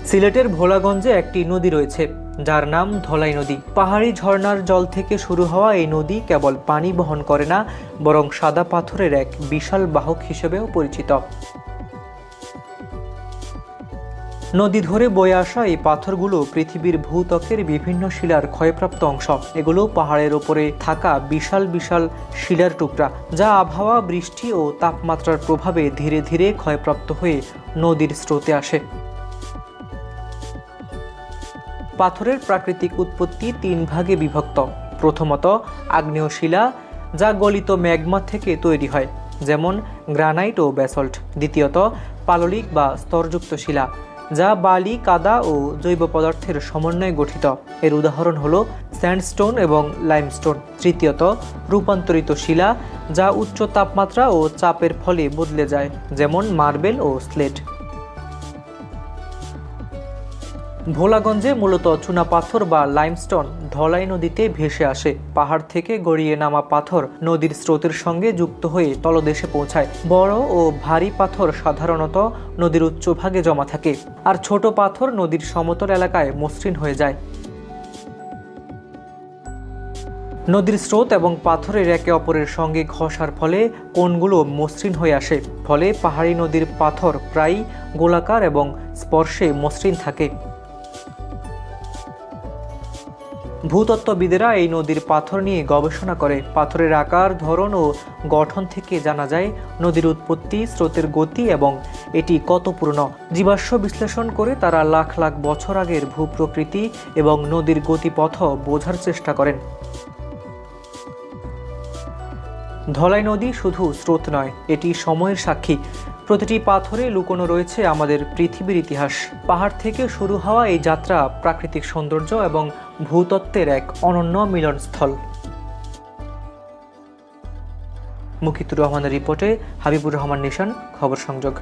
সিলেটের ভোলাগঞ্জে একটি নদী রয়েছে যার নাম ধলাই নদী। পাহাড়ি ঝর্ণার জল থেকে শুরু হওয়া এই নদী কেবল পানি বহন করে না, বরং সাদা পাথরের এক বিশাল বাহক হিসেবেও পরিচিত। নদী ধরে বয়ে আসা এই পাথরগুলো পৃথিবীর ভূত্বকের বিভিন্ন শিলার ক্ষয়প্রাপ্ত অংশ। এগুলো পাহাড়ের ওপরে থাকা বিশাল বিশাল শিলার টুকরা, যা আবহাওয়া, বৃষ্টি ও তাপমাত্রার প্রভাবে ধীরে ধীরে ক্ষয়প্রাপ্ত হয়ে নদীর স্রোতে আসে। পাথরের প্রাকৃতিক উৎপত্তি তিন ভাগে বিভক্ত। প্রথমত আগ্নেয় শিলা, যা গলিত ম্যাগমা থেকে তৈরি হয়, যেমন গ্রানাইট ও ব্যাসল্ট। দ্বিতীয়ত পাললিক বা স্তরযুক্ত শিলা, যা বালি, কাদা ও জৈব পদার্থের সমন্বয়ে গঠিত। এর উদাহরণ হলো স্যান্ডস্টোন এবং লাইমস্টোন। তৃতীয়ত রূপান্তরিত শিলা, যা উচ্চ তাপমাত্রা ও চাপের ফলে বদলে যায়, যেমন মার্বেল ও স্লেট। ভোলাগঞ্জে মূলত চুনাপাথর বা লাইমস্টোন ধলাই নদীতে ভেসে আসে। পাহাড় থেকে গড়িয়ে নামা পাথর নদীর স্রোতের সঙ্গে যুক্ত হয়ে তলদেশে পৌঁছায়। বড় ও ভারী পাথর সাধারণত নদীর উচ্চভাগে জমা থাকে, আর ছোট পাথর নদীর সমতল এলাকায় মসৃণ হয়ে যায়। নদীর স্রোত এবং পাথরের একে অপরের সঙ্গে ঘষার ফলে কোণগুলো মসৃণ হয়ে আসে, ফলে পাহাড়ি নদীর পাথর প্রায়ই গোলাকার এবং স্পর্শে মসৃণ থাকে। ভূতত্ত্ববিদেরা এই নদীর পাথর নিয়ে গবেষণা করে। পাথরের আকার, ধরন ও গঠন থেকে জানা যায় নদীর উৎপত্তি, স্রোতের গতি এবং এটি কত পুরনো। জীবাশ্ম বিশ্লেষণ করে তারা লাখ লাখ বছর আগের ভূপ্রকৃতি এবং নদীর গতিপথ বোঝার চেষ্টা করেন। ধলাই নদী শুধু স্রোত নয়, এটি সময়ের সাক্ষী। প্রতিটি পাথরে লুকোনো রয়েছে আমাদের পৃথিবীর ইতিহাস। পাহাড় থেকে শুরু হওয়া এই যাত্রা প্রাকৃতিক সৌন্দর্য এবং ভূতত্ত্বের এক অনন্য মিলনস্থল। মুকিতুর রহমানের রিপোর্টে হাবিবুর রহমান নিশান, খবর সংযোগ।